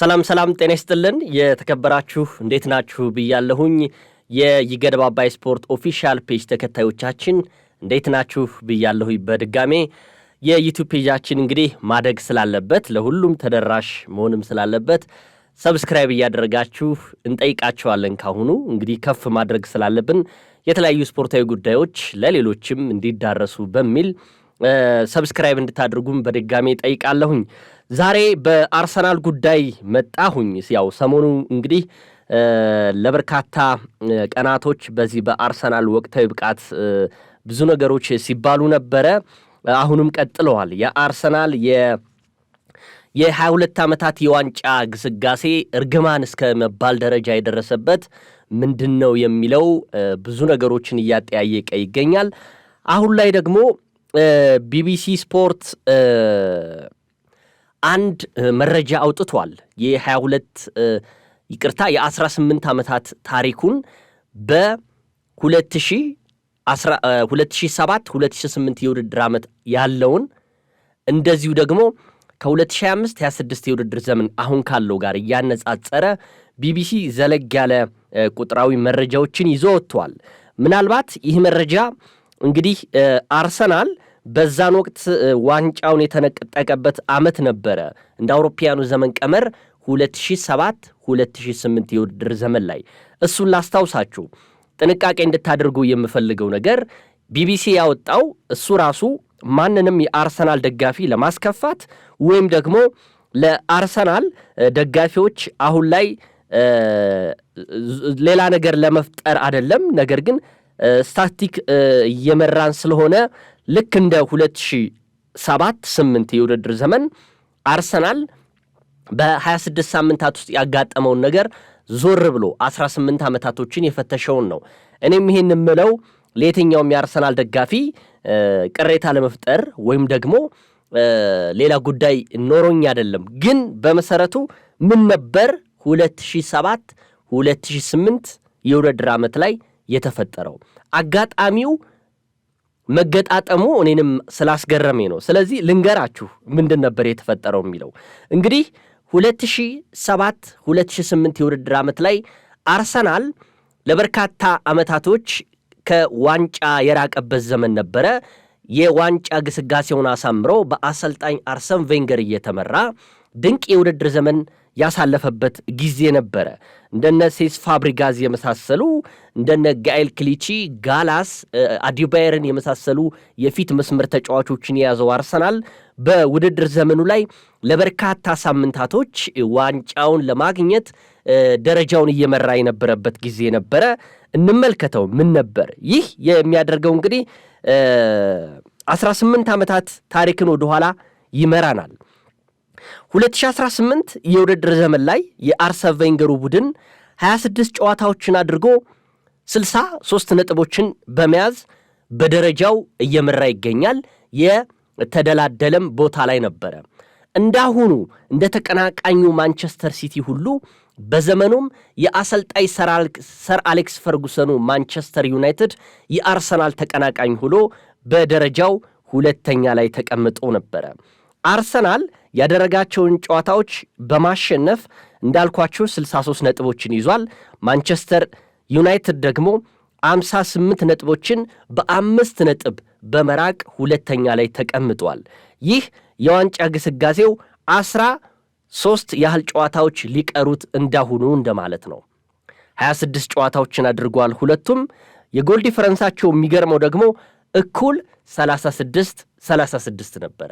ሰላም ጤና ይስጥልን የተከበራችሁ እንዴት ናችሁ ብያለሁኝ የይገድብ አባይ ስፖርት ኦፊሻል ፔጅ ተከታዮቻችን እንዴት ናችሁ ብያለሁኝ በድጋሜ የዩቲዩብ ፔጃችን እንግዲህ ማደግ ስላለበት ለሁሉም ተደራሽ መሆንም ስላለበት ሰብስክራይብ ያደረጋችሁ እንጠይቃችኋለን ካሁኑ እንግዲህ ከፍ ማድረግ ስላለብን የተለያዩ ስፖርታዊ ጉዳዮች ለሌሎችም እንዲዳረሱ በሚል ሰብስክራይብ እንድታደርጉም በድጋሜ ጠይቃለሁኝ ዛሬ በአርሰናል ጉዳይ መጣሁኝ ያው ሰሞኑ እንግዲህ ለበርካታ ቀናቶች በዚህ በአርሰናል ወቅታዊ ብቃት ብዙ ነገሮች ሲባሉ ነበረ አሁንም ቀጥለዋል የአርሰናል የ22 ዓመታት የዋንጫ ግስጋሴ እርግማን እስከ መባል ደረጃ የደረሰበት ምንድነው የሚለው ብዙ ነገሮችን እያጠያየቀ ይገኛል አሁን ላይ ደግሞ ቢቢሲ ስፖርት አንድ መረጃ አውጥቷል የ22 ይቅርታ የ18 ዓመታት ታሪኩን በ2007-2008 የውድድር ዓመት ያለውን እንደዚሁ ደግሞ ከ2025-26 የውድድር ዘመን አሁን ካለው ጋር ያነጻጸረ ቢቢሲ ዘለግ ያለ ቁጥራዊ መረጃዎችን ይዞ ወጥቷል ምናልባት ይህ መረጃ እንግዲህ አርሰናል በዛን ወቅት ዋንጫውን የተነጠቀበት ዓመት ነበረ እንደ አውሮፓውያኑ ዘመን ቀመር 2007-2008 የውድድር ዘመን ላይ እሱን ላስታውሳችሁ ጥንቃቄ እንድታደርጉ የምፈልገው ነገር ቢቢሲ ያወጣው እሱ ራሱ ማንንም የአርሰናል ደጋፊ ለማስከፋት ወይም ደግሞ ለአርሰናል ደጋፊዎች አሁን ላይ ሌላ ነገር ለመፍጠር አይደለም ነገር ግን ስታቲክ እየመራን ስለሆነ ልክ እንደ 2007-8 የውድድር ዘመን አርሰናል በ26 ሳምንታት ውስጥ ያጋጠመውን ነገር ዞር ብሎ 18 ዓመታቶችን የፈተሸውን ነው እኔም ይሄን የምለው ለየትኛውም የአርሰናል ደጋፊ ቅሬታ ለመፍጠር ወይም ደግሞ ሌላ ጉዳይ ኖሮኝ አይደለም ግን በመሰረቱ ምን ነበር 2007-2008 የውድድር ዓመት ላይ የተፈጠረው አጋጣሚው መገጣጠሙ እኔንም ስላስገረመኝ ነው ስለዚህ ልንገራችሁ ምንድን ነበር የተፈጠረው የሚለው እንግዲህ 2007-2008 የውድድር ዓመት ላይ አርሰናል ለበርካታ ዓመታቶች ከዋንጫ የራቀበት ዘመን ነበረ የዋንጫ ግስጋሴውን አሳምሮ በአሰልጣኝ አርሰን ቬንገር እየተመራ ድንቅ የውድድር ዘመን ያሳለፈበት ጊዜ ነበረ እንደነ ሴስ ፋብሪጋዝ የመሳሰሉ እንደነ ጋኤል ክሊቺ ጋላስ አዲባየርን የመሳሰሉ የፊት መስመር ተጫዋቾችን የያዘው አርሰናል በውድድር ዘመኑ ላይ ለበርካታ ሳምንታቶች ዋንጫውን ለማግኘት ደረጃውን እየመራ የነበረበት ጊዜ ነበረ እንመልከተው ምን ነበር ይህ የሚያደርገው እንግዲህ 18 ዓመታት ታሪክን ወደ ኋላ ይመራናል 2018 የውድድር ዘመን ላይ የአርሰን ቬንገሩ ቡድን 26 ጨዋታዎችን አድርጎ 63 ነጥቦችን በመያዝ በደረጃው እየመራ ይገኛል የተደላደለም ቦታ ላይ ነበረ እንዳሁኑ እንደ ተቀናቃኙ ማንቸስተር ሲቲ ሁሉ በዘመኑም የአሰልጣኝ ሰር አሌክስ ፈርጉሰኑ ማንቸስተር ዩናይትድ የአርሰናል ተቀናቃኝ ሆኖ በደረጃው ሁለተኛ ላይ ተቀምጦ ነበረ አርሰናል ያደረጋቸውን ጨዋታዎች በማሸነፍ እንዳልኳችሁ 63 ነጥቦችን ይዟል ማንቸስተር ዩናይትድ ደግሞ 58 ነጥቦችን በ5 ነጥብ በመራቅ ሁለተኛ ላይ ተቀምጧል ይህ የዋንጫ ግስጋሴው 13 ያህል ጨዋታዎች ሊቀሩት እንዳሁኑ እንደማለት ነው 26 ጨዋታዎችን አድርጓል ሁለቱም የጎል ዲፈረንሳቸው የሚገርመው ደግሞ እኩል 36 ነበረ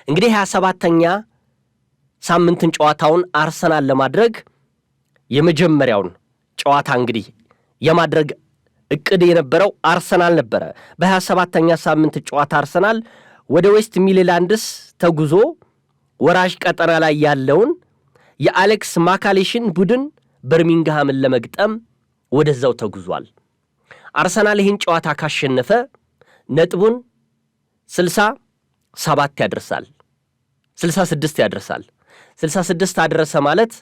እንግዲህ 27ኛ ሳምንትን ጨዋታውን አርሰናል ለማድረግ የመጀመሪያውን ጨዋታ እንግዲህ የማድረግ እቅድ የነበረው አርሰናል ነበረ በ27ኛ ሳምንት ጨዋታ አርሰናል ወደ ዌስት ሚድላንድስ ተጉዞ ወራጅ ቀጠና ላይ ያለውን የአሌክስ ማካሌሽን ቡድን በርሚንግሃምን ለመግጠም ወደዛው ተጉዟል አርሰናል ይህን ጨዋታ ካሸነፈ ነጥቡን 67 ያደርሳል 66 ያደርሳል 66 አደረሰ ማለት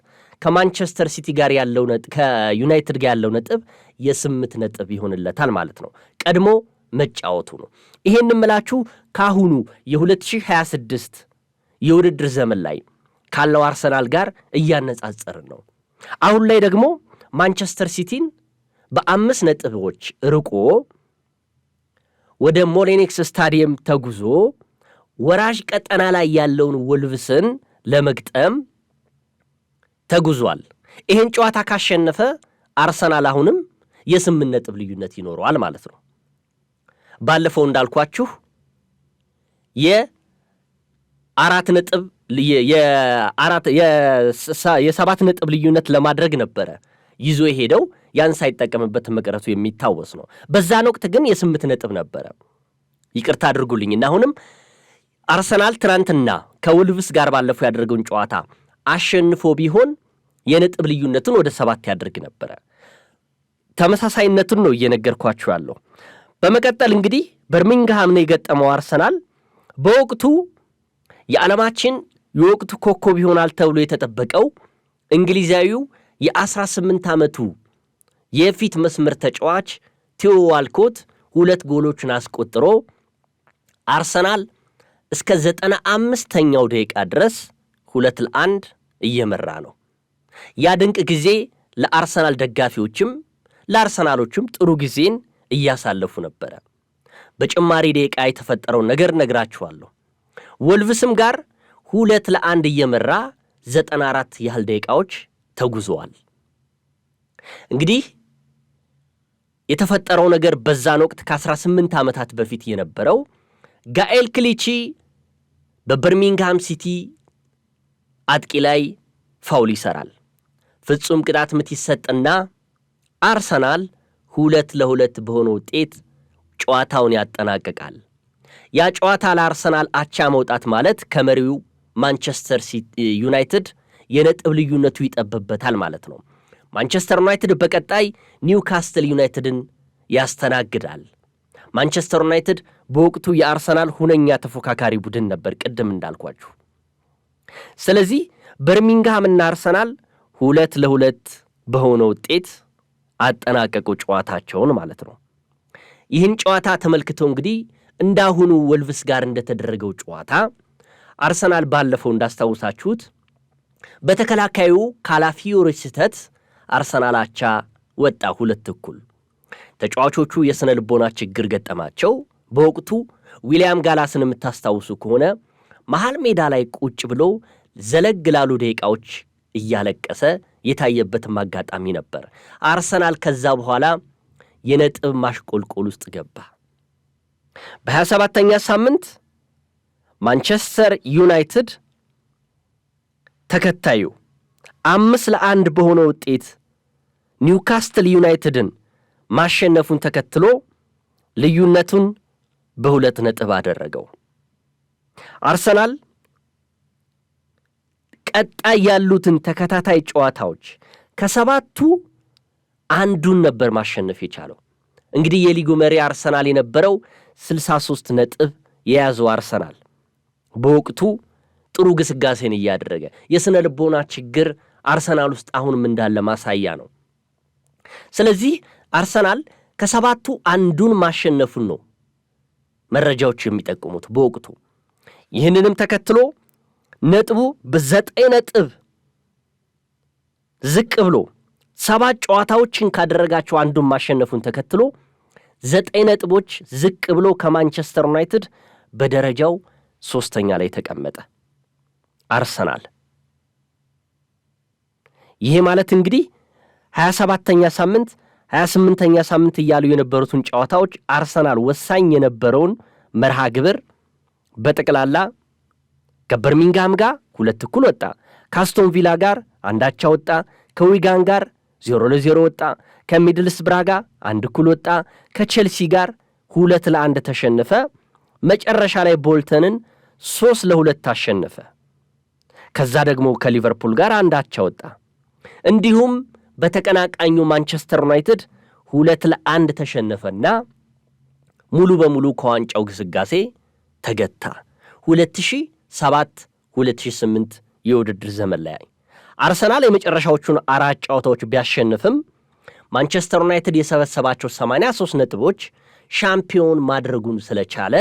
ከማንቸስተር ሲቲ ጋር ያለው ነጥብ ከዩናይትድ ጋር ያለው ነጥብ የ8 ነጥብ ይሆንለታል ማለት ነው ቀድሞ መጫወቱ ነው ይሄን እንምላችሁ ካሁኑ የ2026 የውድድር ዘመን ላይ ካለው አርሰናል ጋር እያነጻጸርን ነው። አሁን ላይ ደግሞ ማንቸስተር ሲቲን በ5 ነጥቦች ርቆ ወደ ሞሊኒክስ ስታዲየም ተጉዞ ወራጅ ቀጠና ላይ ያለውን ወልቭስን ለመግጠም ተጉዟል። ይህን ጨዋታ ካሸነፈ አርሰናል አሁንም የ8 ነጥብ ልዩነት ይኖረዋል ማለት ነው። ባለፈው እንዳልኳችሁ የ7 ነጥብ ልዩነት ለማድረግ ነበረ ይዞ የሄደው፣ ያን ሳይጠቀምበት መቅረቱ የሚታወስ ነው። በዛን ወቅት ግን የ8 ነጥብ ነበረ። ይቅርታ አድርጉልኝና አሁንም አርሰናል ትናንትና ከውልቭስ ጋር ባለፈው ያደረገውን ጨዋታ አሸንፎ ቢሆን የነጥብ ልዩነቱን ወደ 7 ያደርግ ነበረ። ተመሳሳይነቱን ነው እየነገርኳችሁ ያለው። በመቀጠል እንግዲህ በርሚንግሃም ነው የገጠመው አርሰናል። በወቅቱ የዓለማችን የወቅቱ ኮከብ ይሆናል ተብሎ የተጠበቀው እንግሊዛዊው የ18 ዓመቱ የፊት መስመር ተጫዋች ቲዮ ዋልኮት 2 ጎሎችን አስቆጥሮ አርሰናል እስከ 95ኛው ደቂቃ ድረስ 2-1 እየመራ ነው። ያ ድንቅ ጊዜ ለአርሰናል ደጋፊዎችም ለአርሰናሎችም ጥሩ ጊዜን እያሳለፉ ነበረ። በጭማሪ ደቂቃ የተፈጠረውን ነገር ነግራችኋለሁ። ወልቭስም ጋር 2-1 እየመራ 94 ያህል ደቂቃዎች ተጉዘዋል። እንግዲህ የተፈጠረው ነገር በዛን ወቅት ከ18 ዓመታት በፊት የነበረው ጋኤል ክሊቺ በበርሚንግሃም ሲቲ አጥቂ ላይ ፋውል ይሰራል። ፍጹም ቅጣት ምት ይሰጥና አርሰናል 2-2 በሆነ ውጤት ጨዋታውን ያጠናቅቃል። ያ ጨዋታ ለአርሰናል አቻ መውጣት ማለት ከመሪው ማንቸስተር ዩናይትድ የነጥብ ልዩነቱ ይጠብበታል ማለት ነው። ማንቸስተር ዩናይትድ በቀጣይ ኒውካስትል ዩናይትድን ያስተናግዳል። ማንቸስተር ዩናይትድ በወቅቱ የአርሰናል ሁነኛ ተፎካካሪ ቡድን ነበር ቅድም እንዳልኳችሁ። ስለዚህ በርሚንግሃምና አርሰናል 2-2 በሆነ ውጤት አጠናቀቁ ጨዋታቸውን ማለት ነው። ይህን ጨዋታ ተመልክተው እንግዲህ እንዳሁኑ ወልቭስ ጋር እንደተደረገው ጨዋታ አርሰናል ባለፈው እንዳስታውሳችሁት በተከላካዩ ካላፊዮሪ ስህተት አርሰናል አቻ ወጣ 2-2። ተጫዋቾቹ የስነ ልቦና ችግር ገጠማቸው። በወቅቱ ዊሊያም ጋላስን የምታስታውሱ ከሆነ መሃል ሜዳ ላይ ቁጭ ብሎ ዘለግ ላሉ ደቂቃዎች እያለቀሰ የታየበትም አጋጣሚ ነበር። አርሰናል ከዛ በኋላ የነጥብ ማሽቆልቆል ውስጥ ገባ። በ27ኛ ሳምንት ማንቸስተር ዩናይትድ ተከታዩ 5-1 በሆነ ውጤት ኒውካስትል ዩናይትድን ማሸነፉን ተከትሎ ልዩነቱን በ2 ነጥብ አደረገው። አርሰናል ቀጣይ ያሉትን ተከታታይ ጨዋታዎች ከ7ቱ አንዱን ነበር ማሸነፍ የቻለው። እንግዲህ የሊጉ መሪ አርሰናል የነበረው 63 ነጥብ የያዘው አርሰናል በወቅቱ ጥሩ ግስጋሴን እያደረገ የስነ ልቦና ችግር አርሰናል ውስጥ አሁንም እንዳለ ማሳያ ነው። ስለዚህ አርሰናል ከ7ቱ አንዱን ማሸነፉን ነው መረጃዎች የሚጠቁሙት በወቅቱ። ይህንንም ተከትሎ ነጥቡ በ9 ነጥብ ዝቅ ብሎ 7 ጨዋታዎችን ካደረጋቸው አንዱን ማሸነፉን ተከትሎ 9 ነጥቦች ዝቅ ብሎ ከማንቸስተር ዩናይትድ በደረጃው 3ኛ ላይ ተቀመጠ አርሰናል። ይሄ ማለት እንግዲህ 27ኛ ሳምንት 28ኛ ሳምንት እያሉ የነበሩትን ጨዋታዎች አርሰናል ወሳኝ የነበረውን መርሃ ግብር በጠቅላላ ከበርሚንግሃም ጋር 2-2 ወጣ፣ ከአስቶን ቪላ ጋር 1-1 ወጣ፣ ከዊጋን ጋር 0-0 ወጣ፣ ከሚድልስብራ ጋር 1-1 ወጣ፣ ከቼልሲ ጋር 2-1 ተሸነፈ። መጨረሻ ላይ ቦልተንን 3-2 ታሸነፈ። ከዛ ደግሞ ከሊቨርፑል ጋር 1-1 ወጣ። እንዲሁም በተቀናቃኙ ማንቸስተር ዩናይትድ 2-1 ተሸነፈና ሙሉ በሙሉ ከዋንጫው ግስጋሴ ተገታ። 2007-2008 የውድድር ዘመን ላይ አርሰናል የመጨረሻዎቹን 4 ጨዋታዎች ቢያሸንፍም ማንቸስተር ዩናይትድ የሰበሰባቸው 83 ነጥቦች ሻምፒዮን ማድረጉን ስለቻለ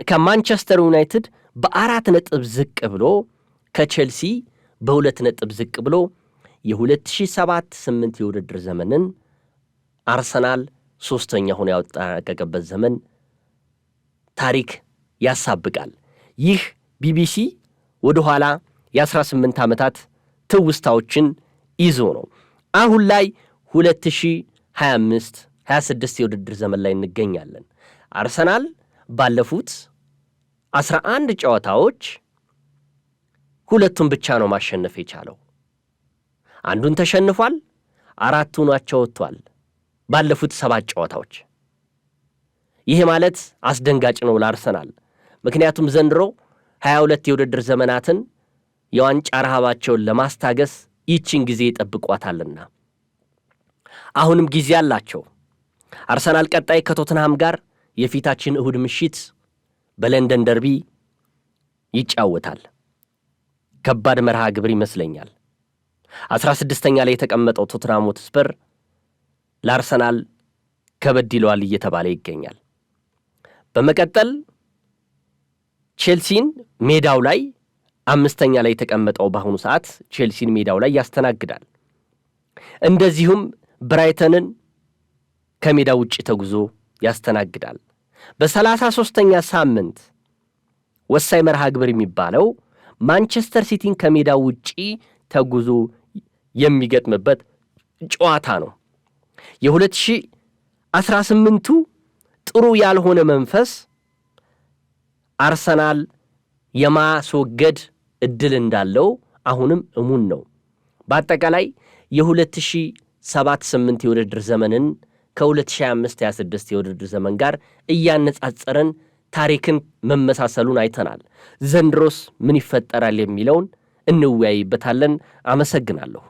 ከማንቸስተር ዩናይትድ በ4 ነጥብ ዝቅ ብሎ ከቼልሲ በ2 ነጥብ ዝቅ ብሎ የ2007-8 የውድድር ዘመንን አርሰናል 3ኛ ሆኖ ያጠናቀቀበት ዘመን ታሪክ ያሳብቃል። ይህ ቢቢሲ ወደ ኋላ የ18 ዓመታት ትውስታዎችን ይዞ ነው። አሁን ላይ 2025-26 የውድድር ዘመን ላይ እንገኛለን። አርሰናል ባለፉት 11 ጨዋታዎች 2ቱን ብቻ ነው ማሸነፍ የቻለው። አንዱን ተሸንፏል፣ 4ቱን አቻ ወጥቷል ባለፉት 7 ጨዋታዎች። ይሄ ማለት አስደንጋጭ ነው ለአርሰናል። ምክንያቱም ዘንድሮ 22 የውድድር ዘመናትን የዋንጫ ረሃባቸውን ለማስታገስ ይችን ጊዜ ይጠብቋታልና አሁንም ጊዜ አላቸው። አርሰናል ቀጣይ ከቶተንሃም ጋር የፊታችን እሁድ ምሽት በለንደን ደርቢ ይጫወታል። ከባድ መርሃ ግብር ይመስለኛል። 16ኛ ላይ የተቀመጠው ቶተንሃም ሆትስፐር ለአርሰናል ከበድ ይለዋል እየተባለ ይገኛል። በመቀጠል ቼልሲን ሜዳው ላይ 5ኛ ላይ የተቀመጠው በአሁኑ ሰዓት ቼልሲን ሜዳው ላይ ያስተናግዳል። እንደዚሁም ብራይተንን ከሜዳው ውጭ ተጉዞ ያስተናግዳል። በ33ኛ ሳምንት ወሳኝ መርሃ ግብር የሚባለው ማንቸስተር ሲቲን ከሜዳው ውጪ ተጉዞ የሚገጥምበት ጨዋታ ነው። የ2018ቱ ጥሩ ያልሆነ መንፈስ አርሰናል የማስወገድ እድል እንዳለው አሁንም እሙን ነው። በአጠቃላይ የ2007-8 የውድድር ዘመንን ከ2025-26 የውድድር ዘመን ጋር እያነጻጸረን ታሪክን መመሳሰሉን አይተናል። ዘንድሮስ ምን ይፈጠራል የሚለውን እንወያይበታለን። አመሰግናለሁ።